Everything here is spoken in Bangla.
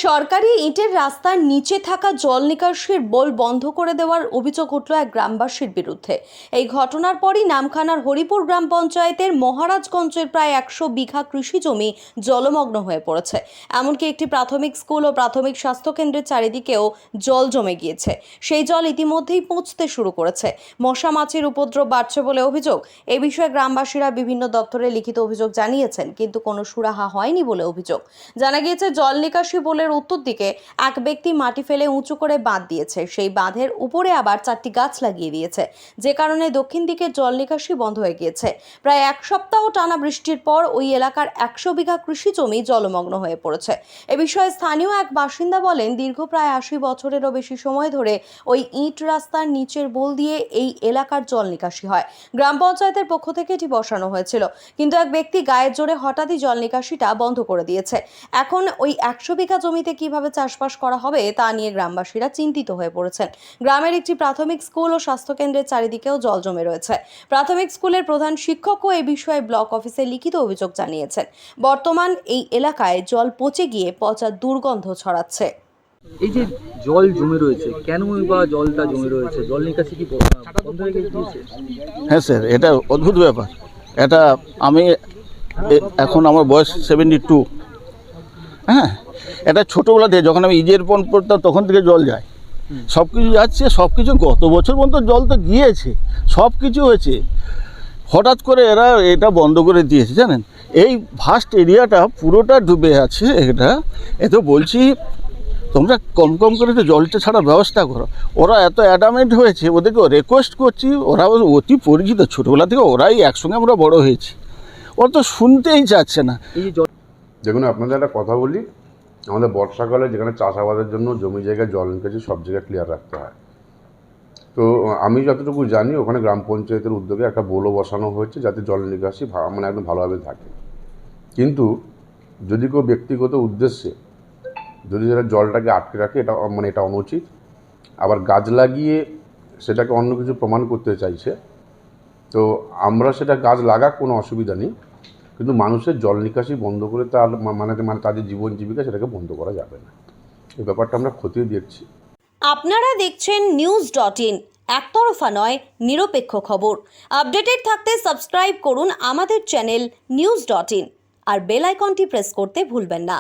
সরকারি ইটের রাস্তার নিচে থাকা জল নিকাশির বোল বন্ধ করে দেওয়ার অভিযোগ উঠল এক গ্রামবাসীর বিরুদ্ধে। এই ঘটনার পরই নামখানার হরিপুর গ্রাম পঞ্চায়েতের মহারাজগঞ্জের প্রায় 100 বিঘা কৃষি জমি জলমগ্ন হয়ে পড়েছে। এমনকি একটি প্রাথমিক স্কুল ও প্রাথমিক স্বাস্থ্যকেন্দ্রের চারিদিকেও জল জমে গিয়েছে। সেই জল ইতিমধ্যেই পৌঁছতে শুরু করেছে। মশা মাছির উপদ্রব বাড়ছে বলে অভিযোগ। এ বিষয়ে গ্রামবাসীরা বিভিন্ন দপ্তরে লিখিত অভিযোগ জানিয়েছেন, কিন্তু কোনো সুরাহা হয়নি বলে অভিযোগ। জানা গিয়েছে, জল নিকাশি বোলের উত্তর দিকে এক ব্যক্তি মাটি ফেলে উঁচু করে বাঁধ দিয়েছে। সেই বাঁধের উপরে আবার 4টি গাছ লাগিয়ে দিয়েছে, যে কারণে দক্ষিণ দিকের জল নিকাশি বন্ধ হয়ে গিয়েছে। প্রায় এক সপ্তাহ টানা বৃষ্টির পর ওই এলাকার 100 বিঘা কৃষি জমি জলমগ্ন হয়ে পড়েছে। এ বিষয়ে স্থানীয় এক বাসিন্দা বলেন, দীর্ঘ প্রায় 80 বছরেরও বেশি সময় ধরে ওই ইট রাস্তার নিচের বোল দিয়ে এই এলাকার জল নিকাশি হয়। গ্রাম পঞ্চায়েতের পক্ষ থেকে এটি বসানো হয়েছিল, কিন্তু এক ব্যক্তি গায়ের জোরে হঠাৎই জল নিকাশিটা বন্ধ করে দিয়েছে। এখন ওই 100 বিঘা জমিতে কিভাবে চাষবাস করা হবে তা নিয়ে গ্রামবাসীরা চিন্তিত হয়ে পড়েছেন। গ্রামের একটি প্রাথমিক স্কুল ও স্বাস্থ্যকেন্দ্রের চারিদিকেও জল জমে রয়েছে। প্রাথমিক স্কুলের প্রধান শিক্ষকও এই বিষয়ে ব্লক অফিসে লিখিত অভিযোগ জানিয়েছেন। বর্তমান এই এলাকায় জল পচে গিয়ে পচা দুর্গন্ধ ছড়াচ্ছে। এই যে জল জমে রয়েছে, কেন বা জলটা জমে রয়েছে? জল নিকাশি কি বন্ধ হয়ে গিয়েছে? হ্যাঁ স্যার, এটা অদ্ভুত ব্যাপার। এটা আমি এখন আমার বয়স 72। হ্যাঁ, এটা ছোটোবেলা থেকে যখন আমি ইজের পণ পড়তাম তখন থেকে জল যায়, সব কিছু যাচ্ছে, সব কিছু গত বছর পর্যন্ত জল তো গিয়েছে, সব কিছু হয়েছে। হঠাৎ করে এরা এটা বন্ধ করে দিয়েছে। জানেন, এই ভাস্ট এরিয়াটা পুরোটা ডুবে আছে। এত বলছি, তোমরা কম কম করে তো জলটা ছাড়ার ব্যবস্থা করো। ওরা এত অ্যাডামেন্ট হয়েছে, ওদেরকে রিকোয়েস্ট করছি। ওরা অতি পরিচিত, ছোটোবেলা থেকে ওরাই একসঙ্গে আমরা বড় হয়েছি। ওরা তো শুনতেই চাচ্ছে না। এই যে দেখুন, আপনাদের একটা কথা বলি, আমাদের বর্ষাকালে যেখানে চাষাবাদের জন্য জমি জায়গায় জল নিকাশি সব জায়গায় ক্লিয়ার রাখতে হয়। তো আমি যতটুকু জানি, ওখানে গ্রাম পঞ্চায়েতের উদ্যোগে একটা বোলও বসানো হয়েছে যাতে জল নিকাশি মানে একদম ভালোভাবে থাকে। কিন্তু যদি কেউ ব্যক্তিগত উদ্দেশ্যে যদি সেটা জলটাকে আটকে রাখে, এটা অনুচিত। আবার গাছ লাগিয়ে সেটাকে অন্য কিছু প্রমাণ করতে চাইছে। তো আমরা সেটা গাছ লাগাক, কোনো অসুবিধা নেই, কিন্তু মানুষের জল নিকাশি বন্ধ করে তার মানে তাদের জীবন জীবিকা সেটাকে বন্ধ করা যাবে না। এই ব্যাপারটা আমরা খতিয়ে দেখছি। আপনারা দেখছেন news.in, একতরফা নয়, নিরপেক্ষ খবর। আপডেটেড থাকতে সাবস্ক্রাইব করুন আমাদের চ্যানেল news.in আর বেল আইকনটি প্রেস করতে ভুলবেন না।